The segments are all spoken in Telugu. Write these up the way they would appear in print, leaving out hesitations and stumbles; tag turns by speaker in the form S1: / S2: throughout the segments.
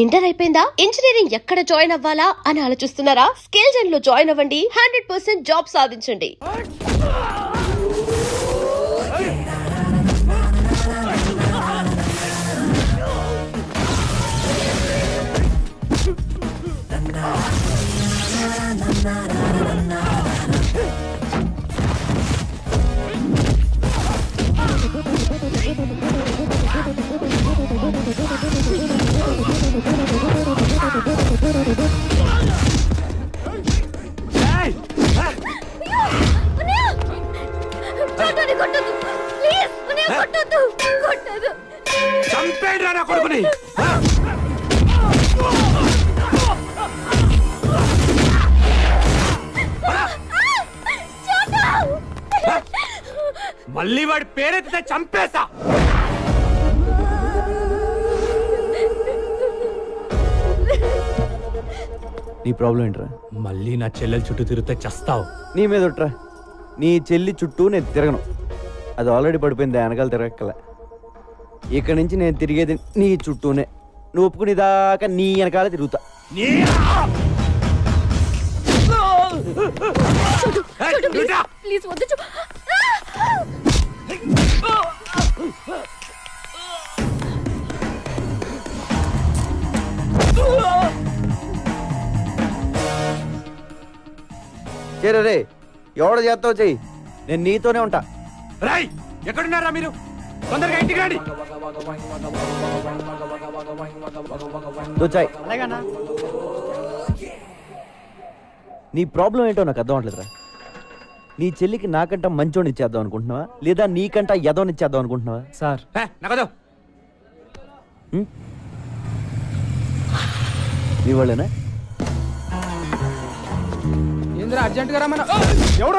S1: ఇంటర్ అయిపోయిందా? ఇంజనీరింగ్ ఎక్కడ జాయిన్ అవ్వాలా అని ఆలోచిస్తున్నారా? స్కిల్ జెన్ లో జాయిన్ అవ్వండి. 100% జాబ్ సాధించండి.
S2: మళ్ళీ వాడి పేరెత్తితే చంపేస్తా.
S3: నీ ప్రాబ్లం ఏంట్రా?
S2: మళ్ళీ నా చెల్లెల చుట్టూ తిరిగితే చస్తావు.
S3: నీ మీద ఒట్రా. నీ చెల్లి చుట్టూ నేను తిరగను. అది ఆల్రెడీ పడిపోయింది, వెనకాల తిరగక్కల. ఇక్కడి నుంచి నేను తిరిగేది నీ చుట్టూనే. నువ్వు ఒప్పుకునే దాకా నీ వెనకాల తిరుగుతా.
S1: ప్లీజ్ వద్దు.
S3: రే ఎవడ చేస్తావు చెయ్యి, నేను నీతోనే ఉంటా.
S2: రాయ్, ఎక్కడున్నారా మీరు? తొందరగా ఇంటికి రండి.
S3: దోచాయ్. నీ ప్రాబ్లం ఏంటో నాకు అర్థం అవట్లేదురా. నీ చెల్లికి నాకంట మంచోని ఇచ్చేద్దాం అనుకుంటున్నావా, లేదా నీకంట ఎదోని ఇచ్చేద్దాం అనుకుంటున్నావా?
S2: సార్ నగదు
S3: నీ వాళ్ళేనా?
S2: అర్జెంట్ గా రమ్మన్నా. ఎవరు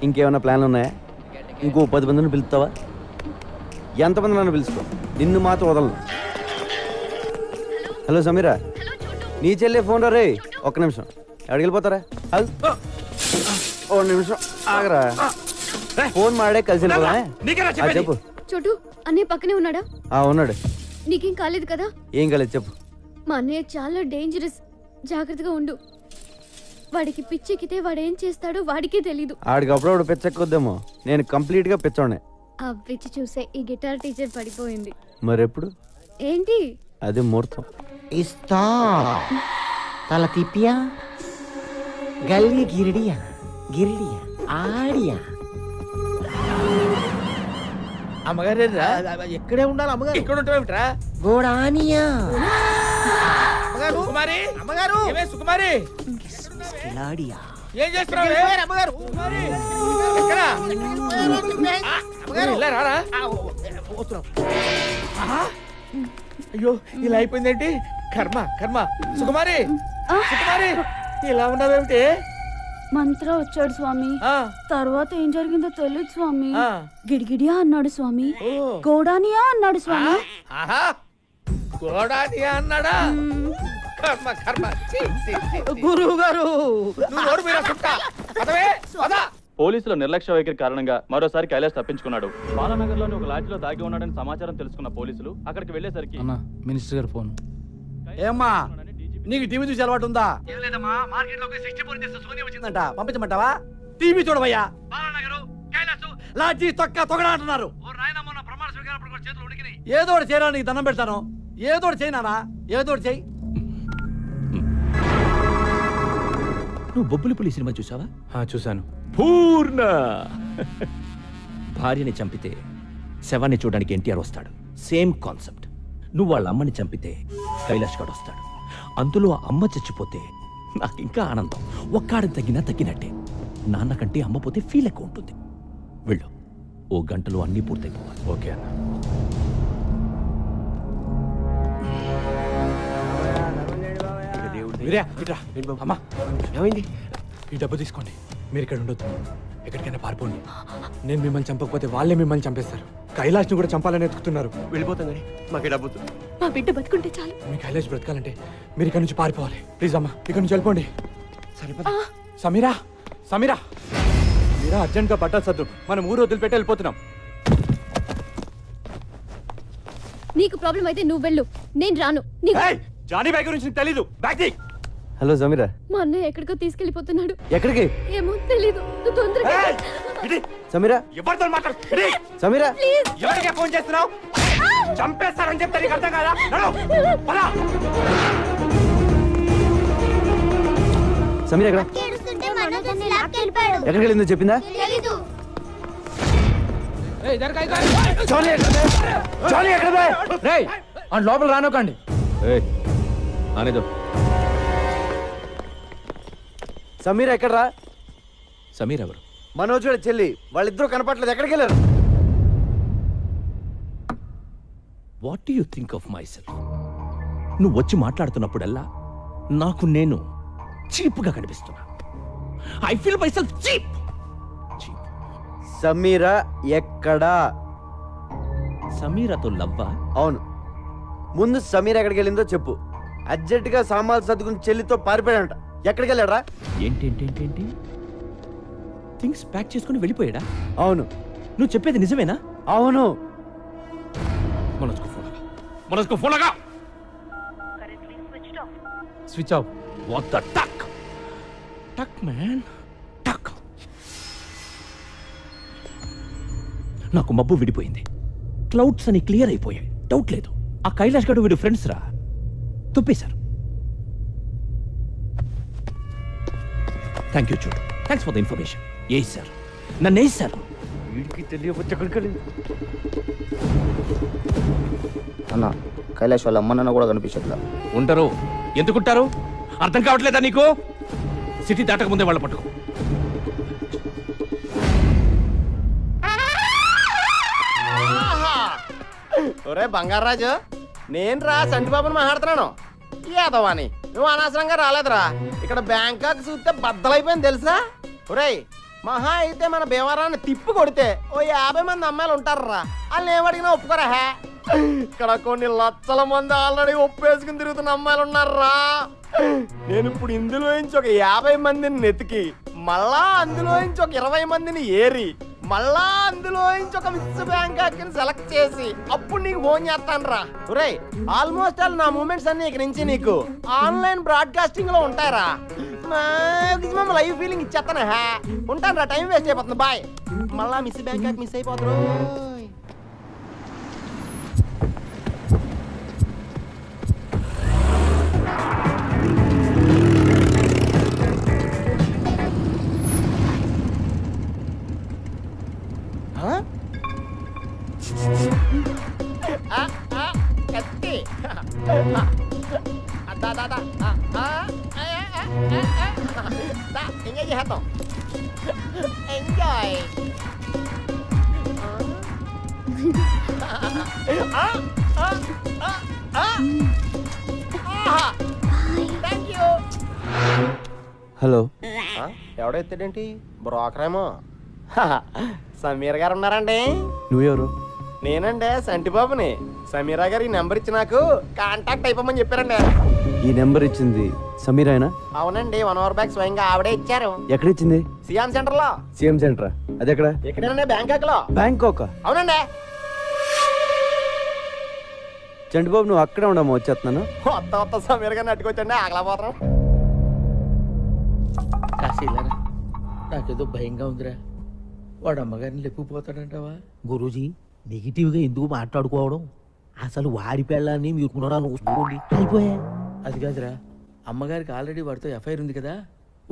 S3: ఇంకేమైనా ప్లాన్లు ఉన్నాయా? ఇంకో 10 మందిని పిలుస్తావా? ఎంతమంది నన్ను పిలుచుకో, నిన్ను మాత్రం వదలను. హలో సమీరా, నీ చెల్లె ఫోన్ రే. ఒక్క నిమిషం, ఎక్కడికి వెళ్ళిపోతారా? ఓ నిమిషం ఆగరా, ఫోన్ మాడే కలిసి చెప్పు.
S4: చోటు, అన్నయ్య పక్కనే ఉన్నాడా?
S3: ఉన్నాడు.
S4: నీకేం కాలేదు కదా?
S3: ఏం కాలేదు చెప్పు.
S4: మా అన్నయ్య చాలా డేంజరస్, జాగ్రత్తగా ఉండు. వాడికి పిచ్చెక్కితే వాడేం చేస్తాడో వాడికే తెలీదు.
S3: ఆడికి అప్పుడప్పుడు పిచ్చెక్కొద్దేమో, నేను కంప్లీట్ గా పిచ్చోనే.
S4: ఆ పిచ్చి చూసే ఈ గిటార్ టీచర్ పడిపోయింది.
S3: మరెప్పుడు?
S4: ఏంటి
S3: అది ముహూర్తం.
S5: ఇస్తా తల తిప్పియా, గల్లి గిరిడియా, గిరిడియా ఆడియా.
S6: అమ్మగారు ఎక్కడే ఉండాలి అమ్మగారు? ఇక్కడ ఉంటావేమిట్రా?
S5: గోడానియా
S6: సుకుమారి, అమ్మగారు సుకుమారి,
S5: కిలాడియా.
S6: ఏం చేస్తున్నావు అమ్మగారు? ఎక్కడా? అమ్మగారు ఇలా రారా. అయ్యో ఇలా అయిపోయిందేంటి? కర్మ కర్మ. సుకుమారి, సుకుమారి ఇలా ఉన్నావేమిటి?
S7: మంత్ర వచ్చాడు స్వామి. తర్వాత ఏం జరిగిందో తెలియదు స్వామి. గిడిగిడియా అన్నాడు స్వామి, గోడానియా అన్నాడు స్వామి.
S6: గోడానియా అన్నాడా? కర్మ కర్మ.
S5: గురువు గారు,
S8: పోలీసుల నిర్లక్ష్య వైఖరి కారణంగా మరోసారి కైలాష్ తప్పించుకున్నాడు. బాలానగర్ లోని ఒక లాడ్జిలో దాగి ఉన్నాడని సమాచారం తెలుసుకున్న పోలీసులు అక్కడికి వెళ్లేసరికి
S2: మినిస్టర్ గారు ఫోన్.
S6: ఏమ్మా, నీకు టీవీ చూసి అలవాటు ఉందా? మార్కెట్ లోకి 64 ఇంచెస్ సోనీ వచ్చిందంట, పంపించమంటావా? టీవీ చూడవయ్యా. బాలానగర్, కైలాసు, లాడ్జి తొక్క తొగడ అంటున్నారు. ప్రమాణ స్వీకారం కూడా చేతులు ఉడికినాయి. ఏదో ఒకటి చేయరా, నీకు దండం పెడతాను. ఏదో ఒకటి చేయనా, ఏదో ఒకటి చెయ్యి.
S9: నువ్వు బొబ్బులిపులి సినిమా చూసావా?
S2: చూశాను.
S9: పూర్ణ భార్యని చంపితే శవాన్ని చూడడానికి ఎన్టీఆర్ వస్తాడు. Same concept. నువ్వు వాళ్ళ అమ్మని చంపితే కైలాష్ గడ్ వస్తాడు. అందులో అమ్మ చచ్చిపోతే నాకు ఇంకా ఆనందం. ఒక్కాడిని తగ్గినా తగ్గినట్టే. నాన్న కంటే అమ్మ పోతే ఫీల్ ఎక్కువ ఉంటుంది. వెళ్ళు, ఓ గంటలో అన్నీ పూర్తయిపోవాలి.
S2: ఓకే అన్న. అమ్మా,
S5: ఏమైంది?
S2: ఈ డబ్బు తీసుకోండి. మీరు ఇక్కడ ఉండొద్దు, ఎక్కడికైనా పారిపోండి. నేను మిమ్మల్ని చంపకపోతే వాళ్ళే మిమ్మల్ని చంపేస్తారు. కైలాష్ని కూడా చంపాలని ఎత్తుకుతున్నారు.
S6: వెళ్ళిపోతాం కానీ మాకు డబ్బు
S1: మా బిడ్డ బతుకుంటే చాలు.
S2: మీ కైలాష్ బ్రతకాలంటే మీరు ఇక్కడ నుంచి పారిపోవాలి. ప్లీజ్ అమ్మా, ఇక్కడ నుంచి వెళ్ళిపోండి. సమీరా, సమీరా, మీరా అర్జెంట్గా బట్టలు సర్దు, మనం ఊరు వదిలిపెట్టి వెళ్ళిపోతున్నాం.
S4: నీకు ప్రాబ్లం అయితే నువ్వు వెళ్ళు, నేను రాను.
S2: ఏయ్, జానీ బ్యాగ్ గురించి నీకు తెలీదు. బ్యాగ్ తీ.
S3: హలో సమీరా.
S4: మా అన్నయ్య ఎక్కడికో తీసుకెళ్లిపోతున్నాడు.
S3: ఎక్కడికి?
S4: ఏమో తెలీదు. నువ్వు తొందరగా
S2: ఏయ్, ఇడి.
S3: సమీరా,
S2: ఎవరితో మాట్లాడు? ఇడి.
S3: సమీరా,
S2: ఎవరికే ఫోన్ చేస్తున్నావు? చంపేస్తారని చెప్తే నీకు అర్థం కాదా? నడు, పద.
S3: సమీరా ఎక్కడ? ఎక్కడికి వెళ్ళిందో చెప్పిందా? జానీ ఎక్కడ బే?
S2: రేయ్, ఆ లోపల రానోకండి.
S9: అనేదో
S3: సమీరా ఎక్కడరా?
S9: సమీర్ ఎవరు?
S3: మనోజ్ వాళ్ళ చెల్లి. వాళ్ళిద్దరూ కనపట్లేదు. ఎక్కడికి వెళ్ళారు?
S9: What do you think of my self? నువ్వు వచ్చి మాట్లాడుతున్నప్పుడల్లా నాకు నేను చీప్గా కనిపిస్తున్నా. I feel my self cheap.
S3: Sameera ఎక్కడా?
S9: సమీరాతో లవ్వా?
S3: అవును. ముందు సమీరా ఎక్కడికి వెళ్ళిందో చెప్పు. అర్జెంటుగా సామాన్లు సర్దుకుని చెల్లితో పారిపోయాడంట. ఎక్కడికి వెళ్ళాడా?
S9: ఏంటేంటేంటేంటి? థింగ్స్ ప్యాక్ చేసుకుని వెళ్ళిపోయాడా?
S3: అవును.
S9: నువ్వు చెప్పేది నిజమేనా?
S3: అవును.
S9: మనోజ్కు ఫోన్ లగా. మనోజ్కు ఫోన్ లగా.
S2: Switch off.
S9: What the tuck? Tuck man, టక్. నాకు మబ్బు విడిపోయింది. క్లౌడ్స్ అని క్లియర్ అయిపోయాయి. డౌట్ లేదు. ఆ కైలాష్ గడు వీడు ఫ్రెండ్స్ రా. తుప్పేశారు. థ్యాంక్ యూ చూడు. Thanks for the information. A sir, నన్ను ఏ సార్?
S3: వీడికి తెలియవచ్చు ఎక్కడికి వెళ్ళింది.
S5: అన్న కైలాష్ వాళ్ళ అమ్మ నాన్న కూడా కనిపించట్లా.
S9: ఉంటారు. ఎందుకుంటారు? అర్థం కావట్లేదా నీకు? సిటీ దాటక ముందే వాళ్ళ పట్టుకో.
S5: ఒరే బంగారాజు, నేను రా సంటిబాబుని మాట్లాడుతున్నాను. ఏదవాని నువ్వు అనవసరంగా రాలేదురా. ఇక్కడ బ్యాంకాక్ చూస్తే బద్దలైపోయింది తెలుసా? ఒరేయ్, మహా అయితే మన భీమవరాన్ని తిప్పి కొడితే ఓ 50 మంది అమ్మాయిలు ఉంటారా. వాళ్ళు ఏమడిగినా ఒప్పుకోరా. హే, ఇక్కడ కొన్ని లక్షల మంది ఆల్రెడీ ఒప్పేసుకుని తిరుగుతున్న అమ్మాయిలు ఉన్నారా. నేను ఇప్పుడు ఇందులో నుంచి ఒక 50 మందిని నెతికి, మళ్ళా అందులో నుంచి ఒక 20 మందిని ఏరి, మళ్ళా అందులో నుంచి ఒక మిస్ బ్యాంకాక్ సెలెక్ట్ చేసి అప్పుడు నీకు ఫోన్ చేస్తాను రా. ఒరేయ్, ఆల్మోస్ట్ ఆల్ నా మూమెంట్స్ అన్ని ఇక్కడ నుంచి నీకు ఆన్లైన్ బ్రాడ్కాస్టింగ్ లో ఉంటాయరా. మాక్సిమం లైవ్ ఫీలింగ్ ఇచ్చేస్తాను. హే, ఉంటాను రా. టైం వేస్ట్ అయిపోతుంది. బాయ్. మళ్ళా మిస్ బ్యాంకాక్ మిస్ అయిపోతారు. కత్తి ఎంజాయ్ చేద్దాం. ఎంజాయ్. Thank you.
S3: హలో.
S5: ఎవడెత్తాడేంటి? బ్రోకరేమో. సమీర్ గారు ఉన్నారండి?
S3: నువ్వెవరు?
S5: నేనండి సంటిబాబుని. సమీరా గారు ఈ నెంబర్ ఇచ్చి నాకు కాంటాక్ట్ అయిపోమని చెప్పారండి.
S3: ఈ నెంబర్ ఇచ్చింది సమీరాయనా?
S5: అవునండి, 1 అవర్ బ్యాక్ స్వయంగా ఆవిడే ఇచ్చారు.
S3: ఎక్కడ ఇచ్చింది?
S5: సియామ్ సెంటర్ లో.
S3: సీఎం సెంటరా? అది ఎక్కడ?
S5: ఎక్కడేనండి? బ్యాంకాక్ లో.
S3: బ్యాంకాక్?
S5: అవునండి.
S3: చంటిబాబు నువ్వు అక్కడే ఉండమ్మా, వచ్చేస్తున్నాను.
S5: కొత్త సమీర్ గారిని అట్టుకొచ్చండి, ఆగలేకపోతాం.
S10: కాశీలరా, నాకేదో భయంగా ఉందిరా. వాడు అమ్మగారిని లేపుకుపోతాడంటావా?
S11: గురూజీ, నెగిటివ్గా ఎందుకు మాట్లాడుకోవడం? అసలు వాడి పెళ్ళాన్ని మీరు పునరాలు చూసుకోండి, అయిపోయా.
S10: అది కాదురా, అమ్మగారికి ఆల్రెడీ వాడితో ఎఫ్ఐఆర్ ఉంది కదా,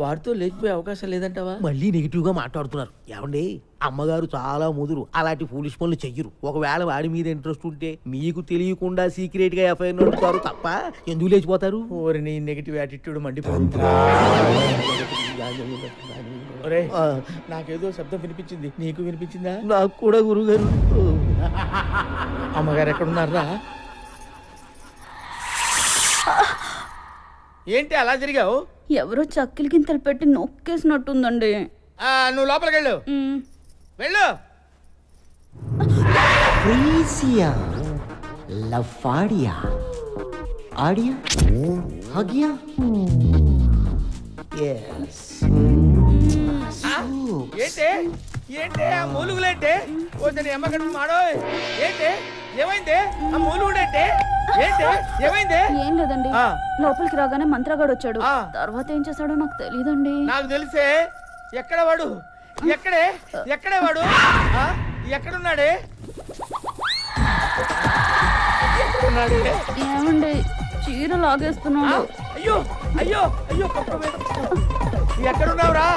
S10: వాడితో లేచిపోయే అవకాశం లేదంటావా?
S11: మళ్ళీ నెగిటివ్గా మాట్లాడుతున్నారు. ఏమండి, అమ్మగారు చాలా ముదురు, అలాంటి ఫూలిష్ పనులు చెయ్యరు. ఒకవేళ వాడి మీద ఇంట్రెస్ట్ ఉంటే మీకు తెలియకుండా సీక్రెట్ గా ఎఫ్ఐఆర్ నడుపుతారు తప్ప ఎందుకు లేచిపోతారు?
S10: ఓరి నీ నెగిటివ్ యాటిట్యూడ్ మండిపోతుంది. ఒరే, నాకేదో శబ్దం వినిపించింది, నీకు వినిపించిందా?
S11: నాకు కూడా గురుగారు.
S10: అమ్మగారు ఎక్కడున్నారా? ఏంటి అలా జరిగావు?
S7: ఎవరో చక్కిలి గింతలు పెట్టి నొక్కేసినట్టుందండి.
S10: నువ్వు లోపలికి వెళ్ళు. వెళ్ళు.
S11: లఫాడియా ఆడియా హగియా ఎస్
S10: ఏంటి ఏంటి ఆ మూలుగులేంటి కొంచెం ఎమ్మగడ్డ మాడో ఏంటి ఏమైంది ఆ మూలుగుడేంటి ఏంటి ఏమైంది
S7: ఏం లేదండి లోపలికి రాగానే మంత్రగాడు వచ్చాడు తర్వాత ఏం చేశాడో నాకు తెలియదండి.
S10: నాకు తెలిసే ఎక్కడ వాడు ఎక్కడే వాడు ఎక్కడున్నాడే
S7: ఏమండి చీర లాగేస్తున్నాడు.
S10: అయ్యో అయ్యో అయ్యో ఎక్కడున్నావురా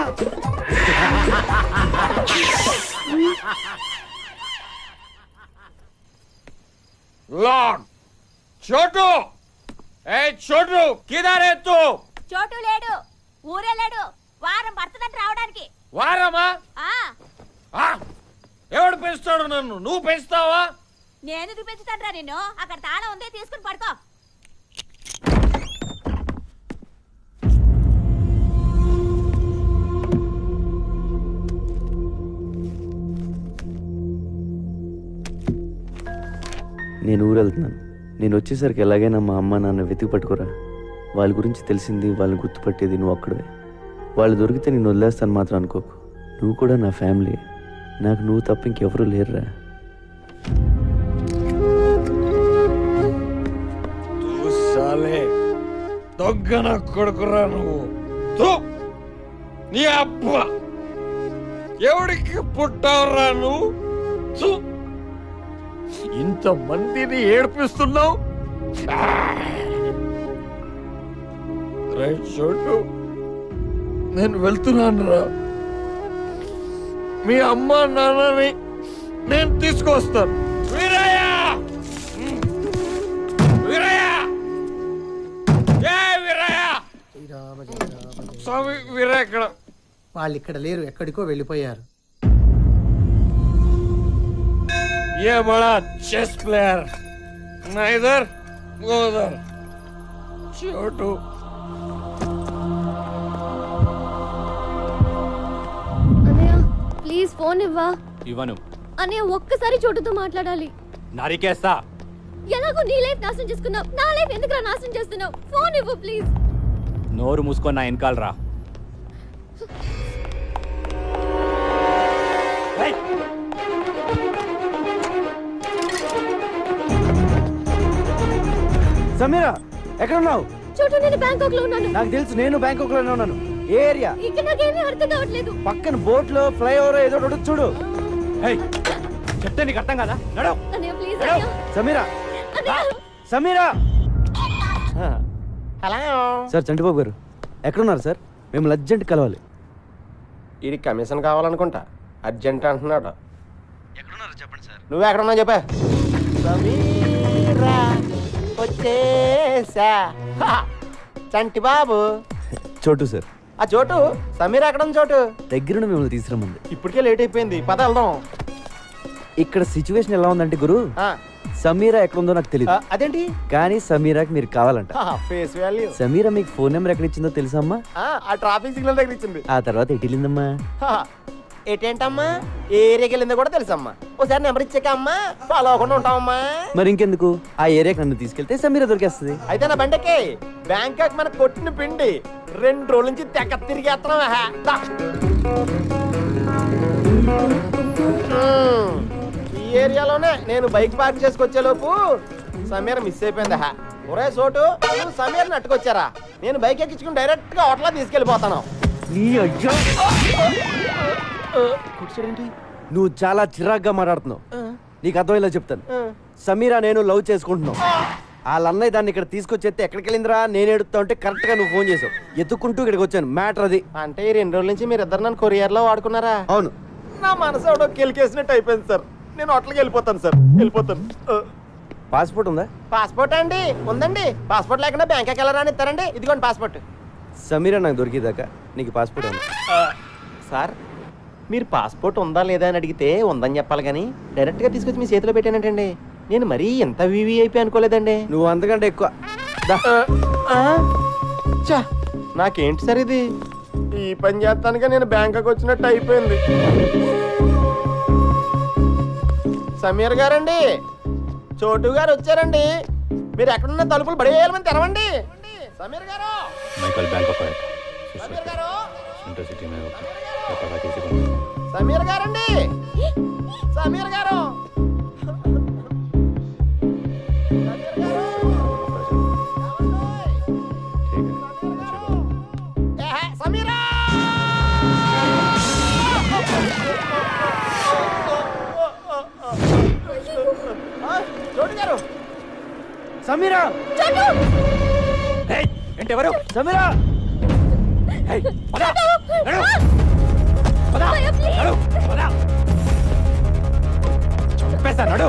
S12: లార్డ్ చోటు ఏ చోటు కిదారే తూ
S13: చోటు లేడు ఊరే లేడు వారం పడుతుందంట రావడానికి.
S12: వారమా ఎవడు పెంచుతాడు నన్ను నువ్వు పెంచుతావా?
S13: నేను పెంచుతాను రా నిన్ను. అక్కడ తాళం ఉంది తీసుకుని పడుకో.
S3: నేను ఊరు వెళ్తున్నాను. నేను వచ్చేసరికి ఎలాగైనా మా అమ్మ నాన్న వెతికి పట్టుకోరా. వాళ్ళ గురించి తెలిసింది, వాళ్ళని గుర్తుపట్టేది నువ్వు ఒక్కడే. వాళ్ళు దొరికితే నేను వదిలేస్తాను మాత్రం అనుకోకు. నువ్వు కూడా నా ఫ్యామిలీ. నాకు నువ్వు తప్ప ఇంకెవరూ లేరురా.
S12: దొగ్గన కొడుకురా నువ్వు. నీ అబ్బ ఎవడికి పుట్టావురా నువ్వు? ఇంతమందిని ఏడిపిస్తున్నావు. చోటు నేను వెళ్తున్నాను రా. మీ అమ్మ నాన్నని నేను తీసుకొస్తాను. వీరయ్య వీరయ్య వీరయ్య స్వామి వీరయ్య ఇక్కడ.
S11: వాళ్ళు ఇక్కడ లేరు, ఎక్కడికో వెళ్ళిపోయారు.
S12: ये बड़ा चेस प्लेयर ना इधर वो उधर. छोटू
S4: అన్నయ్య ప్లీజ్ ఫోన్ ఇవ్వా.
S2: ఇవ్వను.
S4: అన్నయ్య ఒక్కసారి చోటుతో మాట్లాడాలి.
S2: నరికేస్తా.
S4: ఎలాగో నీ లైఫ్ నాశనం చేసుకున్నావు, నా లైఫ్ ఎందుకు నాశనం చేస్తున్నావు? ఫోన్ ఇవ్వు ప్లీజ్.
S2: నోరు మూసుకొని నా వెనకాల రా.
S3: సమీరా ఎక్కడున్నావు?
S4: చోటు నేను బ్యాంకాక్ లో ఉన్నాను.
S3: నాకు తెలుసు, నేను బ్యాంకాక్ లోనే ఉన్నాను. ఏ ఏరియా?
S4: ఇక్కడ నాకేమీ అర్థం కావట్లేదు.
S3: పక్కన బోట్ లో ఫ్లైఓవర్ ఏదో ఒకటి చూడు.
S2: చెప్తే నీకు అర్థం కదా.
S4: అన్నయ్య please
S3: Sameera Sameera.
S5: Hello
S3: sir Chantibabu గారు ఎక్కడున్నారు సార్? మేము అర్జెంట్ కలవాలి.
S5: ఇది కమిషన్ కావాలనుకుంటా, అర్జెంట్ అంటున్నాడు.
S3: ఎక్కడున్నారు చెప్పండి సార్.
S5: నువ్వు ఎక్కడున్నావు చెప్పా. సమీరా వచ్చేసా. చంటి బాబు.
S3: చోటు సార్.
S5: ఆ చోటు సమీరా ఎక్కడ ఉంది? చోటు
S3: దగ్గర మిమ్మల్ని తీసుకురమ్మంది.
S5: ఇప్పటికే లేట్ అయిపోయింది, పద వెళ్దాం.
S3: ఇక్కడ సిచ్యువేషన్ ఎలా ఉందంటే గురు, సమీరా ఎక్కడుందో నాకు తెలియదు.
S5: అదేంటి?
S3: కానీ సమీరాకి మీరు కావాలంట.
S5: Face value.
S3: సమీరా మీకు ఫోన్ నెంబర్ ఎక్కడ ఇచ్చిందో తెలుసమ్మా?
S5: ఆ ట్రాఫిక్ సిగ్నల్ దగ్గర ఇచ్చింది.
S3: ఆ తర్వాత ఎటు వెళ్ళిందమ్మా?
S5: ఏంటమ్మా ఏ ఏరియాకి వెళ్ళిందో కూడా తెలుసమ్మా. ఒకసారి నెంబర్ ఇచ్చాక అమ్మా ఫాలో అవ్వకుండా ఉంటామమ్మా.
S3: మరి ఇంకెందుకు, ఆ ఏరియాకి నన్ను తీసుకెళ్తే సమీరా దొరికేస్తుంది.
S5: అయితే నా బండకి బ్యాంకాక్ మన కొట్టిన పిండి 2 రోజుల నుంచి తెగ తిరిగేస్తున్నావా. ఈ ఏరియాలోనే నేను బైక్ పార్క్ చేసుకొచ్చే లోపు సమీర మిస్ అయిపోయిందా. ఒరే చోటు నువ్వు సమీర నట్టుకొచ్చారా? నేను బైక్ ఎక్కించుకుని డైరెక్ట్ గా హోటల్ తీసుకెళ్ళిపోతాను.
S3: నువ్వు చాలా చిరాగ్గా మాట్లాడుతున్నావు. నీకు అర్థమయ్యేలా చెప్తాను. సమీరా నేను లవ్ చేసుకుంటున్నావు. వాళ్ళ అన్నయ్య దాన్ని ఇక్కడ తీసుకొచ్చేస్తే ఎక్కడికి వెళ్ళిందిరా నేను ఎడుతా ఉంటే కరెక్ట్ గా నువ్వు ఫోన్ చేసావు. ఎత్తుకుంటూ ఇక్కడికి వచ్చాను. మ్యాటర్ అది.
S5: అంటే ఈ 2 రోజుల నుంచి మీరు ఇద్దరు నన్ను కొరియర్ లో వాడుకున్నారా?
S3: అవును.
S5: నా మనసు ఎవడో కెలికేసినట్టు అయిపోయింది సార్. నేను హోటల్కి వెళ్ళిపోతాను సార్, వెళ్ళిపోతాను.
S3: పాస్పోర్ట్ ఉందా?
S5: పాస్పోర్ట్ అండి ఉందండి. పాస్పోర్ట్ లేకుండా బ్యాంకాక్ వెళ్ళరాని ఇస్తారండి. ఇదిగోండి పాస్పోర్ట్.
S3: సమీరా నాకు దొరికేదాకా నీకు పాస్పోర్ట్ ఉంది.
S5: సార్ మీరు పాస్పోర్ట్ ఉందా లేదా అని అడిగితే ఉందని చెప్పాలి కానీ డైరెక్ట్గా తీసుకొచ్చి మీ చేతిలో పెట్టానంటండి. నేను మరీ ఎంత వివిఐపి అనుకోలేదండి.
S3: నువ్వు అంతకంటే ఎక్కువ.
S5: నాకేంటి సార్ ఇది? ఈ పని చేస్తానుగా నేను బ్యాంకాక్ వచ్చినట్టు అయిపోయింది. సమీర్ గారండి, చోటు గారు వచ్చారండి. మీరు ఎక్కడున్న తలుపులు బడేయాలని తెరవండి. సమీర్ గారు,
S8: మైకల్ బ్యాంక్ ఆఫ్
S5: సమీర్ గారు,
S8: सेंट्रल सिटी में पता किसी को
S5: సమీర్ గారండి, సమీర్ గారు, సమీరా, చోటు గారు,
S6: సమీరా
S2: ఏంటి ఎవరు?
S6: సమీరా
S2: చంపేస్తా నడు.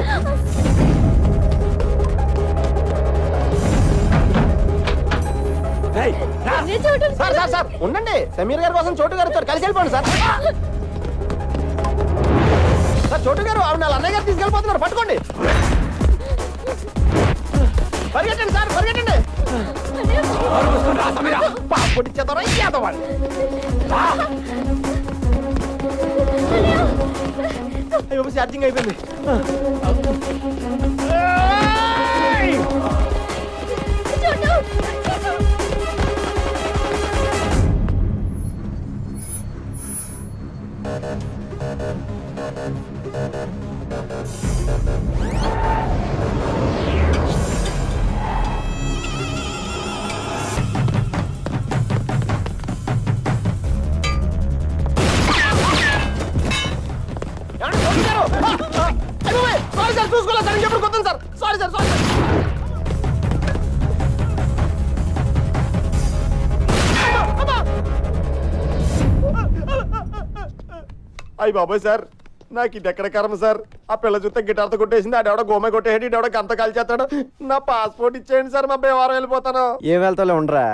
S5: సార్ సార్ సార్ ఉండండి. సమీర్ గారి కోసం చోటు గారు వచ్చారు, కలిసి వెళ్ళిపోండి సార్. సార్ చోటు గారు ఆవిడ వాళ్ళ అన్నయ్య గారు తీసుకెళ్ళిపోతున్నారు, పట్టుకోండి. పరిగెట్టండి సార్, పరిగెట్టండి. అయ్యో ఛార్జింగ్ అయిపోయింది. సారీ సార్, చూసుకోలేదు సార్, ఇంకెప్పుడు కొత్త sir. Sorry sir, sorry sir. అయ్యి బాబాయ్ సార్, నాకు ఇది ఎక్కడ కర్మ సార్. ఆ పిల్ల చూస్తే గిటార్తో కొట్టేసింది, ఆడెవడో గోమ కొట్టేసి ఇడెవడో గంత కాల్చేస్తాడు. నా పాస్పోర్ట్ ఇచ్చేయండి సార్, మా బేవారం వెళ్ళిపోతాను.
S3: ఏం వెళ్తాలో ఉండరా,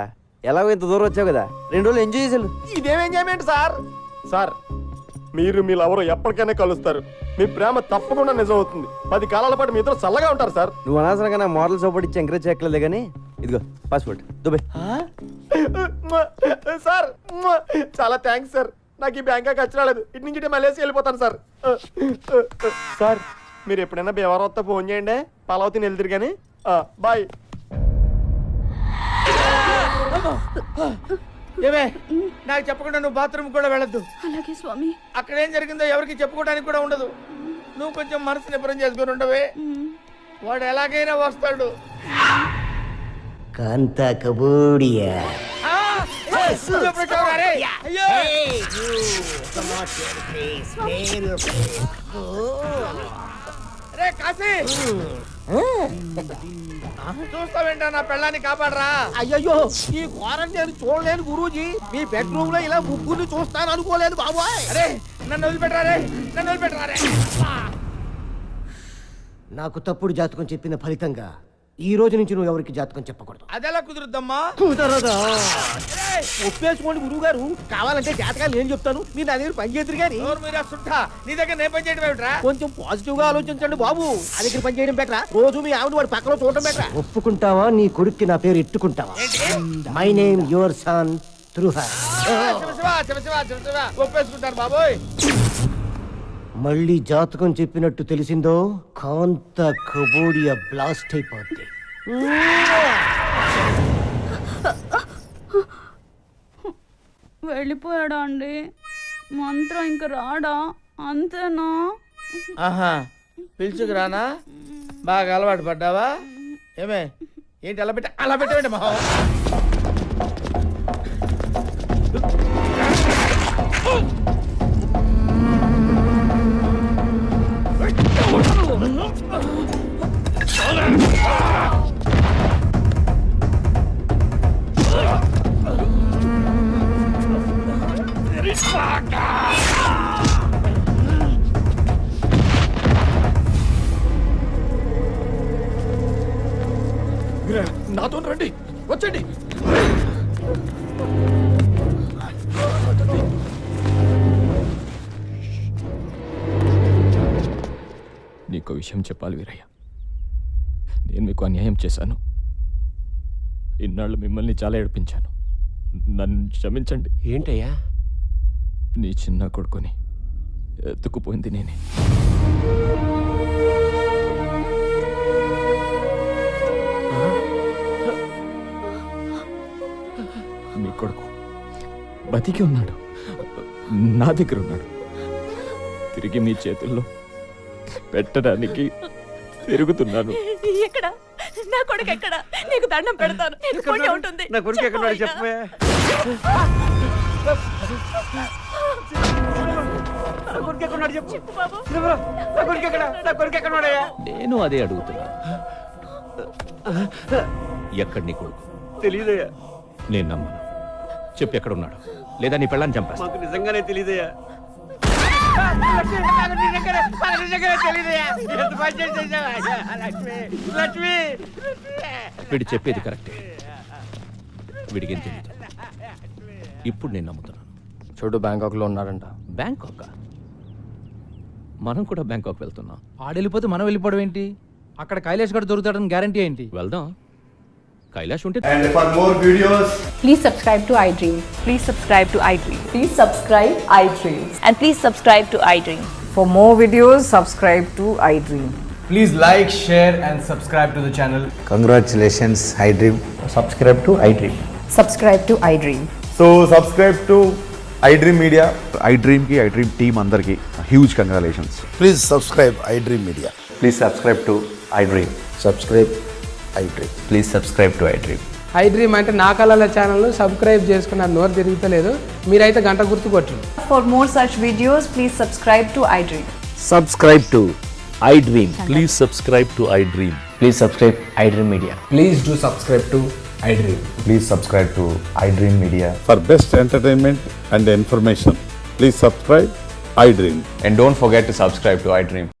S3: ఎలాగో ఇంత దూరం వచ్చావు కదా, 2 రోజులు ఎంజాయ్ చేసాను.
S5: ఇదేం ఎంజాయ్మెంట్ సార్. సార్ మీరు మీ లవరు ఎప్పటికైనా కలుస్తారు. మీ ప్రేమ తప్పకుండా నిజం అవుతుంది. 10 కాలాల పాటు మీతో చల్లగా ఉంటారు సార్.
S3: నువ్వు అనవసరంగా నా మోడల్ సపోర్ట్ ఇచ్చి ఎంకరేజ్ చేయట్లేదు కానీ ఇదిగో పాస్పోర్ట్ దుబాయ్.
S5: సార్ చాలా థ్యాంక్స్ సార్. నాకు ఈ బ్యాంకాక్ వచ్చి రాలేదు, ఇటు నుంచి మలేసి వెళ్ళిపోతాను సార్. సార్ మీరు ఎప్పుడైనా బేవారం వస్తే ఫోన్ చేయండి, పలావతిని వెళ్తారు కానీ. బాయ్.
S10: ఏమే నాకు చెప్పకుండా నువ్వు బాత్రూమ్ కూడా వెళ్ళొద్దు.
S7: అలాగే స్వామి.
S10: అక్కడ ఏం జరిగిందో ఎవరికి చెప్పుకోవడానికి కూడా ఉండదు. నువ్వు కొంచెం మనసు నిపుణం చేసుకుని ఉండవే, వాడు ఎలాగైనా వస్తాడు.
S11: కాంతా కబూడియా.
S10: రే కాశీ, చూస్తావేంటా నా పెళ్ళాన్ని కాపాడరా.
S11: అయ్యయ్యో, ఈ క్వారంటైన్ చూడలేను గురూజీ. మీ బెడ్రూమ్ లో ఇలా ముగ్గురిని చూస్తాను అనుకోలేదు బాబోయ్.
S10: అరే నన్ను వదిలిపెట్టరా రే, నన్ను వదిలిపెట్టరా రే.
S11: నాకు తప్పుడు జాతకం చెప్పిన ఫలితంగా ఈ రోజు నుంచి నువ్వు ఎవరికి జాతకం చెప్పకూడదు.
S10: అదెలా కుదురుద్దమ్మా?
S11: కుదరదా? ఒప్పేసుకోండి గురువు గారు. కావాలంటే జాతకాలు నేను చెప్తాను, మీరు నా దగ్గర పని చేద్దరు గాని.
S10: మీరా సుట్టా, నీ దగ్గర నేను పని చేయడం ఏమిట్రా?
S11: కొంచెం పాజిటివ్ గా ఆలోచించండి బాబు. నా దగ్గర పని చేయడం బెటరా, రోజు మీ ఆవిడ వాడి పక్కలో చూడటం బెటరా. ఒప్పుకుంటావా నీ కొడుక్కి నా పేరు ఎట్టుకుంటావా? మై నేమ్ యువర్ సన్ త్రుహ.
S10: ఒప్పేసుకుంటారు బాబోయ్.
S11: మళ్ళీ జాతకం చెప్పినట్టు తెలిసిందో కాంత కబోడియా బ్లాస్ట్ అయిపోద్ది.
S7: వెళ్ళిపోయాడా అండి? మంత్రం ఇంక రాడా? అంతేనా?
S10: ఆహా, పిలుచుకురానా? బాగా అలవాటు పడ్డావా? ఏమే ఏంటి అలా పెట్టండి మహా.
S2: నాతో రండి, వచ్చండి.
S8: నీకో విషయం చెప్పాలి వీరయ్య. నేను మీకు అన్యాయం చేశాను. ఇన్నాళ్ళు మిమ్మల్ని చాలా ఏడిపించాను. నన్ను క్షమించండి.
S11: ఏంటయ్యా?
S8: నీ చిన్న కొడుకుని ఎత్తుకుపోయింది నేనే.
S2: మీ కొడుకు బతికి ఉన్నాడు, నా దగ్గర ఉన్నాడు. తిరిగి మీ చేతుల్లో పెట్టడానికి తిరుగుతున్నాను.
S13: ఎక్కడ నా కొడుకు ఎక్కడ? నీకు దండం పెడతాను. నీకు పుణ్యం ఉంటుంది.
S6: నా కొడుకు ఎక్కడ చెప్పే
S9: నేను అదే అడుగుతున్నా. ఎక్కడి నీ కొడుకు?
S6: తెలియదయ్యా.
S9: నేను నమ్మను. చెప్పు ఎక్కడున్నాడు, లేదా నీ పెళ్ళాన్ని చంపేస్తా.
S6: మాకు నిజంగానే తెలియదయ్యా.
S9: వీడు చెప్పేది కరెక్టే, వీడికేం తెలియదు. ఇప్పుడు నేను నమ్ముతున్నాను.
S5: చోటు బ్యాంకాక్లో ఉన్నాడంట.
S9: బ్యాంకాక్? మనం కూడా బ్యాంకాక్ వెళ్తున్నాం.
S10: ఆడెళ్ళిపోతే మనం వెళ్ళిపోవడం ఏంటి? అక్కడ కైలాష్ గడ్ దొరుకుతాడని గ్యారంటీ ఏంటి?
S9: వెళ్దాం. కైలాష్ ఉంటే.
S14: And for more videos,
S13: Please subscribe to iDream. Please subscribe to iDream. Please subscribe iDream. And please subscribe to iDream.
S15: For more videos, subscribe to iDream.
S14: please like, share and subscribe to the channel.
S3: Congratulations iDream. Subscribe to iDream.
S15: Subscribe to iDream.
S12: So subscribe to iDream media. iDream కి iDream టీమ్ అందరికి huge congratulations.
S14: Please subscribe iDream Media.
S3: Please subscribe to iDream. Subscribe iDream. Please subscribe to iDream.
S15: iDream అంటే నా కళల ఛానల్ సబ్స్క్రైబ్ చేసుకున్న నోరు తిరుగుతలేదు. మీరైతే గంట గుర్తు కొట్టండి. For more such videos, please subscribe to iDream.
S3: Subscribe to iDream. Please subscribe to iDream. Please subscribe iDream media.
S14: Please do subscribe to iDream.
S12: Please subscribe to iDream media. For best entertainment and information please subscribe iDream.
S3: And don't forget to subscribe to iDream.